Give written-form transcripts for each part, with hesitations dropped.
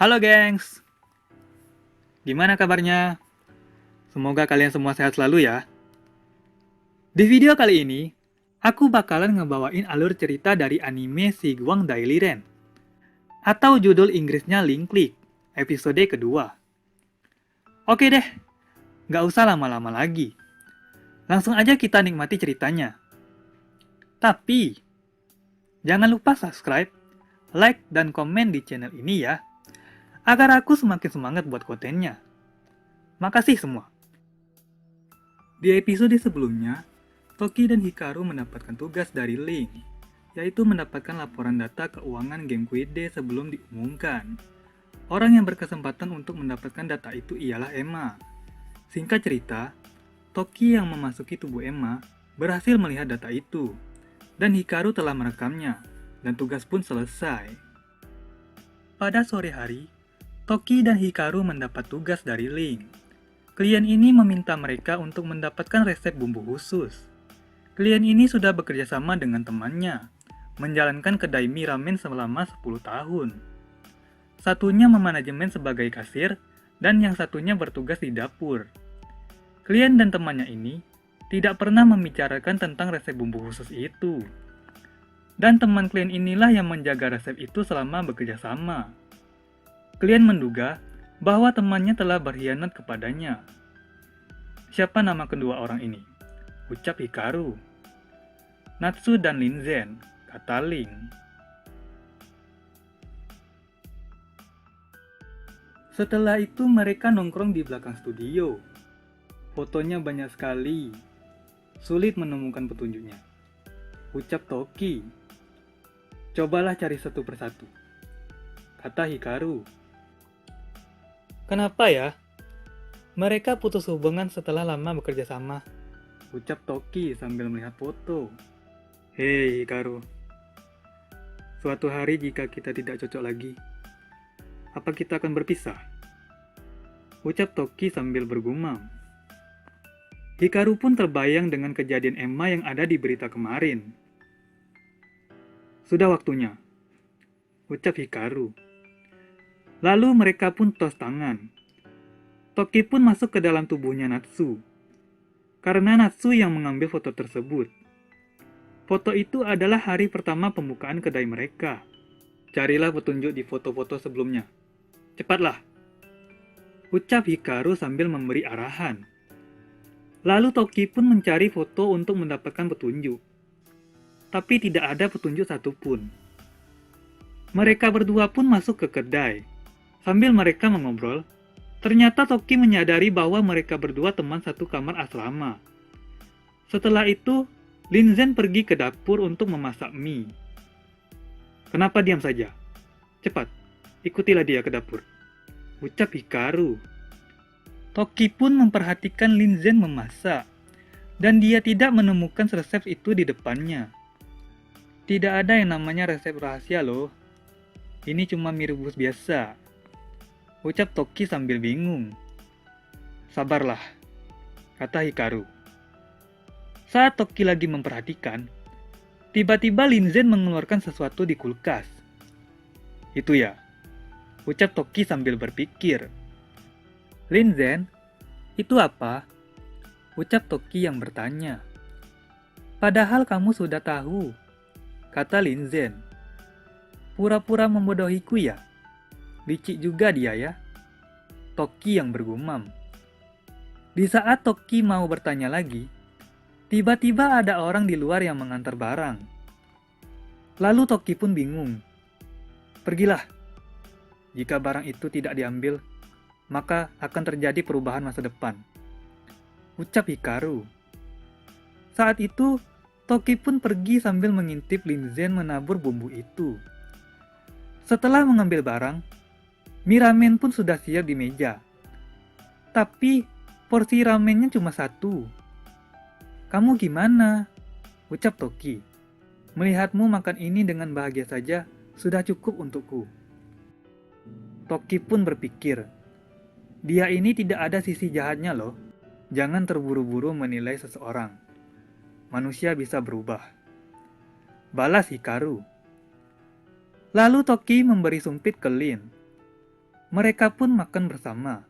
Halo gengs, gimana kabarnya? Semoga kalian semua sehat selalu ya. Di video kali ini, aku bakalan ngebawain alur cerita dari anime Shigwang Daily Ren, atau judul Inggrisnya Link Click, episode kedua. Oke deh, nggak usah lama-lama lagi. Langsung aja kita nikmati ceritanya. Tapi, jangan lupa subscribe, like, dan komen di channel ini ya, agar aku semakin semangat buat kontennya. Makasih semua. Di episode sebelumnya, Toki dan Hikaru mendapatkan tugas dari Link, yaitu mendapatkan laporan data keuangan game Quide sebelum diumumkan. Orang yang berkesempatan untuk mendapatkan data itu ialah Emma. Singkat cerita, Toki yang memasuki tubuh Emma berhasil melihat data itu, dan Hikaru telah merekamnya, dan tugas pun selesai. Pada sore hari, Toki dan Hikaru mendapat tugas dari Link. Klien ini meminta mereka untuk mendapatkan resep bumbu khusus. Klien ini sudah bekerja sama dengan temannya, menjalankan kedai mie ramen selama 10 tahun. Satunya memanajemen sebagai kasir, dan yang satunya bertugas di dapur. Klien dan temannya ini tidak pernah membicarakan tentang resep bumbu khusus itu. Dan teman klien inilah yang menjaga resep itu selama bekerja sama. Klien menduga bahwa temannya telah berkhianat kepadanya. Siapa nama kedua orang ini? Ucap Hikaru. Natsu dan Linzen, kata Link. Setelah itu mereka nongkrong di belakang studio. Fotonya banyak sekali. Sulit menemukan petunjuknya. Ucap Toki. Cobalah cari satu persatu, kata Hikaru. Kenapa ya? Mereka putus hubungan setelah lama bekerja sama, ucap Toki sambil melihat foto. Hei Hikaru, suatu hari jika kita tidak cocok lagi, apa kita akan berpisah? Ucap Toki sambil bergumam. Hikaru pun terbayang dengan kejadian Emma yang ada di berita kemarin. Sudah waktunya, ucap Hikaru. Lalu mereka pun tos tangan. Toki pun masuk ke dalam tubuhnya Natsu. Karena Natsu yang mengambil foto tersebut. Foto itu adalah hari pertama pembukaan kedai mereka. Carilah petunjuk di foto-foto sebelumnya. Cepatlah, ucap Hikaru sambil memberi arahan. Lalu Toki pun mencari foto untuk mendapatkan petunjuk. Tapi tidak ada petunjuk satupun. Mereka berdua pun masuk ke kedai. Sambil mereka mengobrol, ternyata Toki menyadari bahwa mereka berdua teman satu kamar asrama. Setelah itu, Linzen pergi ke dapur untuk memasak mie. Kenapa diam saja? Cepat, ikutilah dia ke dapur, ucap Hikaru. Toki pun memperhatikan Linzen memasak, dan dia tidak menemukan resep itu di depannya. Tidak ada yang namanya resep rahasia loh. Ini cuma mie rebus biasa, ucap Toki sambil bingung. Sabarlah, kata Hikaru. Saat Toki lagi memperhatikan, tiba-tiba Linzen mengeluarkan sesuatu di kulkas. Itu ya, ucap Toki sambil berpikir. Linzen, itu apa? Ucap Toki yang bertanya. Padahal kamu sudah tahu, kata Linzen. Pura-pura membodohiku ya? Licik juga dia ya? Toki yang bergumam. Di saat Toki mau bertanya lagi, tiba-tiba ada orang di luar yang mengantar barang. Lalu Toki pun bingung. Pergilah. Jika barang itu tidak diambil, maka akan terjadi perubahan masa depan, ucap Hikaru. Saat itu, Toki pun pergi sambil mengintip Linzen menabur bumbu itu. Setelah mengambil barang, mie ramen pun sudah siap di meja. Tapi, porsi ramennya cuma satu. Kamu gimana? Ucap Toki. Melihatmu makan ini dengan bahagia saja sudah cukup untukku. Toki pun berpikir, dia ini tidak ada sisi jahatnya loh. Jangan terburu-buru menilai seseorang. Manusia bisa berubah. Balas Hikaru. Lalu Toki memberi sumpit ke Lin. Mereka pun makan bersama,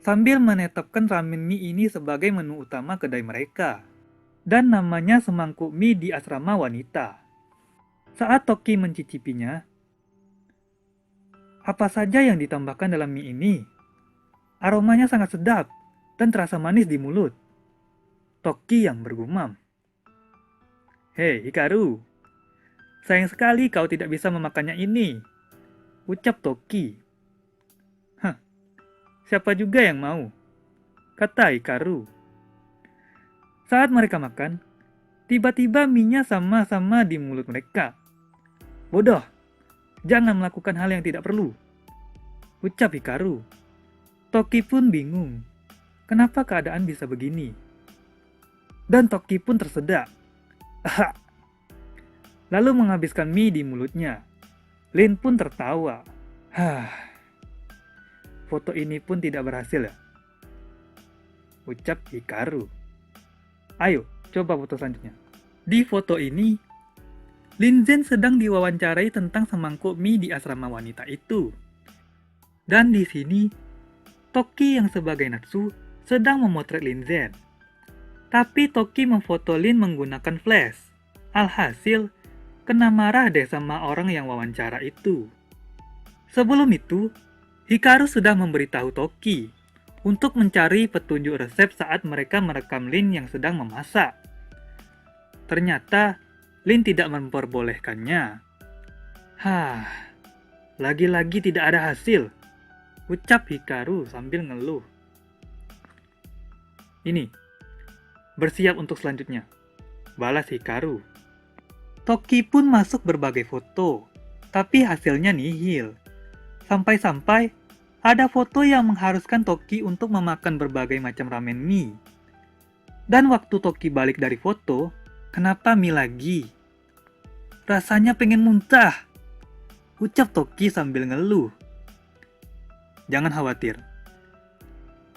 sambil menetapkan ramen mie ini sebagai menu utama kedai mereka. Dan namanya semangkuk mie di asrama wanita. Saat Toki mencicipinya, apa saja yang ditambahkan dalam mie ini? Aromanya sangat sedap dan terasa manis di mulut. Toki yang bergumam. Hei Hikaru, sayang sekali kau tidak bisa memakannya ini, ucap Toki. Hah, siapa juga yang mau? Kata Hikaru. Saat mereka makan, tiba-tiba mie-nya sama-sama di mulut mereka. Bodoh, jangan melakukan hal yang tidak perlu, ucap Hikaru. Toki pun bingung, kenapa keadaan bisa begini. Dan Toki pun tersedak. Lalu menghabiskan mie di mulutnya. Lin pun tertawa. Foto ini pun tidak berhasil ya, ucap Hikaru. Ayo, coba foto selanjutnya. Di foto ini, Linzen sedang diwawancarai tentang semangkuk mie di asrama wanita itu. Dan di sini, Toki yang sebagai Natsu sedang memotret Linzen. Tapi Toki memfoto Lin menggunakan flash. Alhasil, kena marah deh sama orang yang wawancara itu. Sebelum itu, Hikaru sudah memberitahu Toki untuk mencari petunjuk resep saat mereka merekam Lin yang sedang memasak. Ternyata, Lin tidak memperbolehkannya. Lagi-lagi tidak ada hasil, ucap Hikaru sambil ngeluh. Ini, bersiap untuk selanjutnya, balas Hikaru. Toki pun masuk berbagai foto, tapi hasilnya nihil. Sampai-sampai ada foto yang mengharuskan Toki untuk memakan berbagai macam ramen mie. Dan waktu Toki balik dari foto, kenapa mie lagi? Rasanya pengen muntah, ucap Toki sambil ngeluh. Jangan khawatir,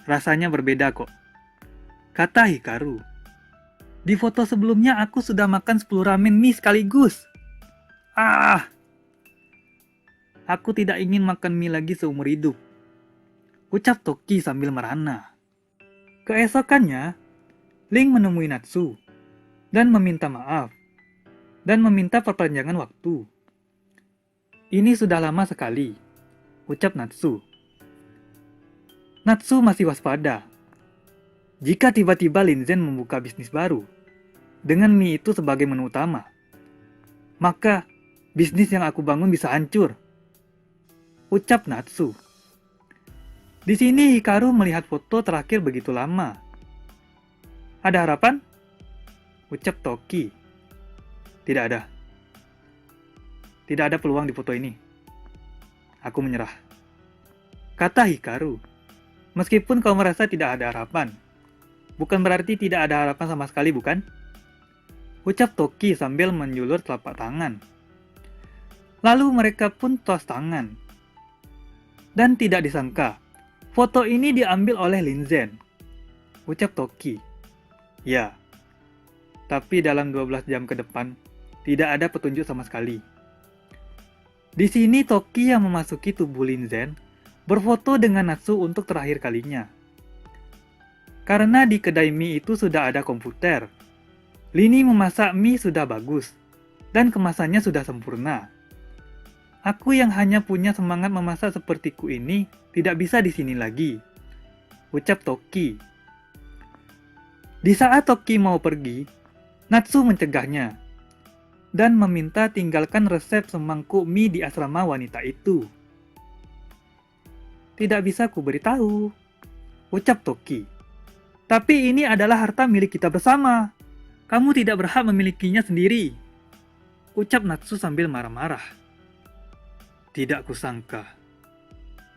rasanya berbeda kok, kata Hikaru. Di foto sebelumnya aku sudah makan 10 ramen mie sekaligus. Aku tidak ingin makan mie lagi seumur hidup, ucap Toki sambil merana. Keesokannya, Ling menemui Natsu dan meminta maaf dan meminta perpanjangan waktu. Ini sudah lama sekali, ucap Natsu. Natsu masih waspada. Jika tiba-tiba Linzen membuka bisnis baru dengan mie itu sebagai menu utama, maka bisnis yang aku bangun bisa hancur, ucap Natsu. Di sini Hikaru melihat foto terakhir begitu lama. Ada harapan? Ucap Toki. Tidak ada. Tidak ada peluang di foto ini. Aku menyerah, kata Hikaru. Meskipun kau merasa tidak ada harapan, bukan berarti tidak ada harapan sama sekali, bukan? Ucap Toki sambil menjulur telapak tangan. Lalu mereka pun tos tangan. Dan tidak disangka, foto ini diambil oleh Linzen, ucap Toki. Ya, tapi dalam 12 jam ke depan, tidak ada petunjuk sama sekali. Di sini Toki yang memasuki tubuh Linzen berfoto dengan Natsu untuk terakhir kalinya. Karena di kedai mie itu sudah ada komputer, lini memasak mie sudah bagus, dan kemasannya sudah sempurna. Aku yang hanya punya semangat memasak sepertiku ini tidak bisa di sini lagi, ucap Toki. Di saat Toki mau pergi, Natsu mencegahnya dan meminta tinggalkan resep semangkuk mie di asrama wanita itu. Tidak bisa ku beritahu, ucap Toki. Tapi ini adalah harta milik kita bersama. Kamu tidak berhak memilikinya sendiri, ucap Natsu sambil marah-marah. Tidak kusangka,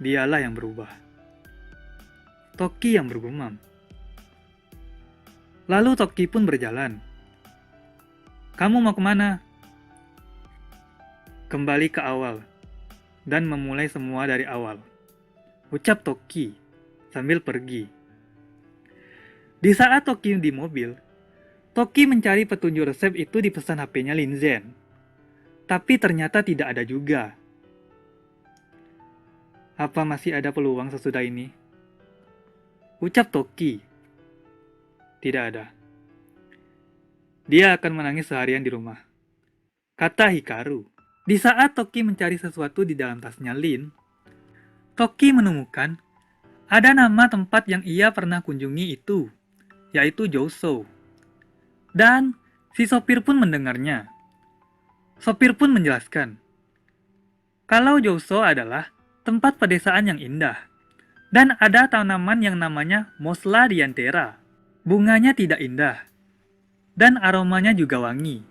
dialah yang berubah. Toki yang bergumam. Lalu Toki pun berjalan. Kamu mau kemana? Kembali ke awal, dan memulai semua dari awal, ucap Toki sambil pergi. Di saat Toki di mobil, Toki mencari petunjuk resep itu di pesan HP-nya Linzen. Tapi ternyata tidak ada juga. Apa masih ada peluang sesudah ini? Ucap Toki. Tidak ada. Dia akan menangis seharian di rumah. Kata Hikaru. Di saat Toki mencari sesuatu di dalam tasnya Lin, Toki menemukan ada nama tempat yang ia pernah kunjungi itu, yaitu Jousou. Dan si sopir pun mendengarnya. Sopir pun menjelaskan, kalau Jousou adalah tempat pedesaan yang indah, dan ada tanaman yang namanya Mosla dianthera. Bunganya tidak indah, dan aromanya juga wangi.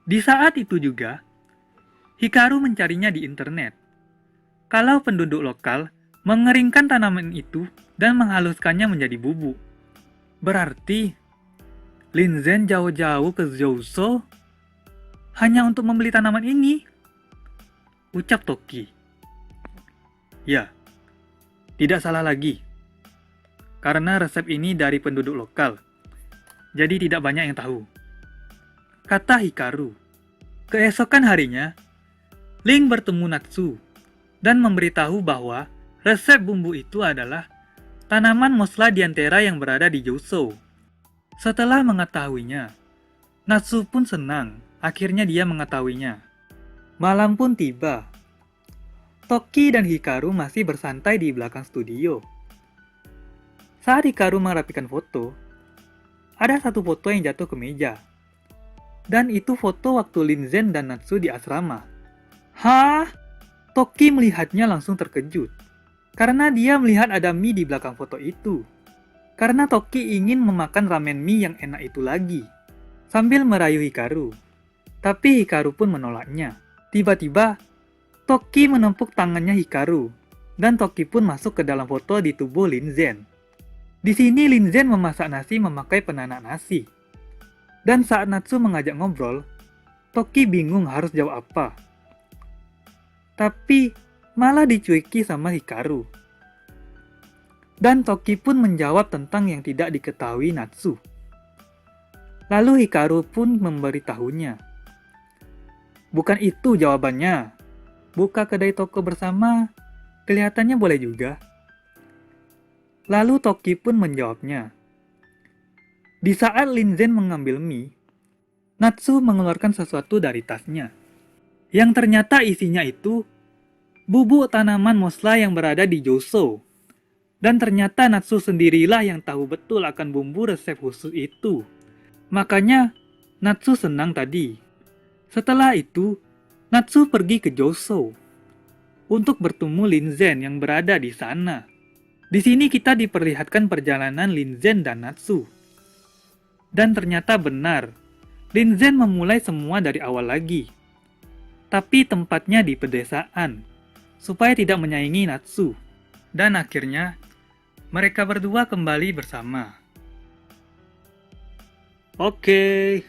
Di saat itu juga, Hikaru mencarinya di internet. Kalau penduduk lokal mengeringkan tanaman itu dan menghaluskannya menjadi bubuk. Berarti, Lin Zhen jauh-jauh ke Jousou hanya untuk membeli tanaman ini. Ucap Toki. Ya, tidak salah lagi. Karena resep ini dari penduduk lokal, jadi tidak banyak yang tahu. Kata Hikaru. Keesokan harinya, Ling bertemu Natsu dan memberitahu bahwa resep bumbu itu adalah tanaman Mosla dianthera yang berada di Jousou. Setelah mengetahuinya, Natsu pun senang. Akhirnya dia mengetahuinya. Malam pun tiba. Toki dan Hikaru masih bersantai di belakang studio. Saat Hikaru merapikan foto, ada satu foto yang jatuh ke meja. Dan itu foto waktu Lin Zhen dan Natsu di asrama. Hah? Toki melihatnya langsung terkejut. Karena dia melihat ada mie di belakang foto itu. Karena Toki ingin memakan ramen mie yang enak itu lagi. Sambil merayu Hikaru. Tapi Hikaru pun menolaknya. Tiba-tiba, Toki menempuk tangannya Hikaru. Dan Toki pun masuk ke dalam foto di tubuh Lin Zhen. Di sini Lin Zhen memasak nasi memakai penanak nasi. Dan saat Natsu mengajak ngobrol, Toki bingung harus jawab apa. Tapi malah dicueki sama Hikaru. Dan Toki pun menjawab tentang yang tidak diketahui Natsu. Lalu Hikaru pun memberitahunya. Bukan itu jawabannya. Buka kedai toko bersama, kelihatannya boleh juga. Lalu Toki pun menjawabnya. Di saat Lin Zhen mengambil mie, Natsu mengeluarkan sesuatu dari tasnya. Yang ternyata isinya itu bubuk tanaman Mosla yang berada di Jousou. Dan ternyata Natsu sendirilah yang tahu betul akan bumbu resep khusus itu. Makanya Natsu senang tadi. Setelah itu, Natsu pergi ke Jousou untuk bertemu Lin Zhen yang berada di sana. Di sini kita diperlihatkan perjalanan Lin Zhen dan Natsu. Dan ternyata benar, Lin Zhen memulai semua dari awal lagi. Tapi tempatnya di pedesaan, supaya tidak menyaingi Natsu. Dan akhirnya, mereka berdua kembali bersama. Oke,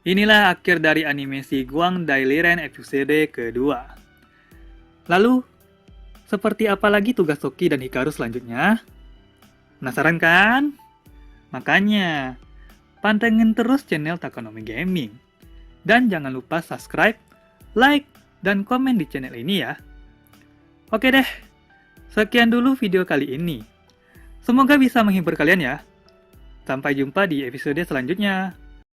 inilah akhir dari anime Shiguang Dailyren episode kedua. Lalu, seperti apa lagi tugas Toki dan Hikaru selanjutnya? Penasaran kan? Makanya, pantengin terus channel Takonomi Gaming. Dan jangan lupa subscribe, like, dan komen di channel ini ya. Oke deh, sekian dulu video kali ini. Semoga bisa menghibur kalian ya. Sampai jumpa di episode selanjutnya.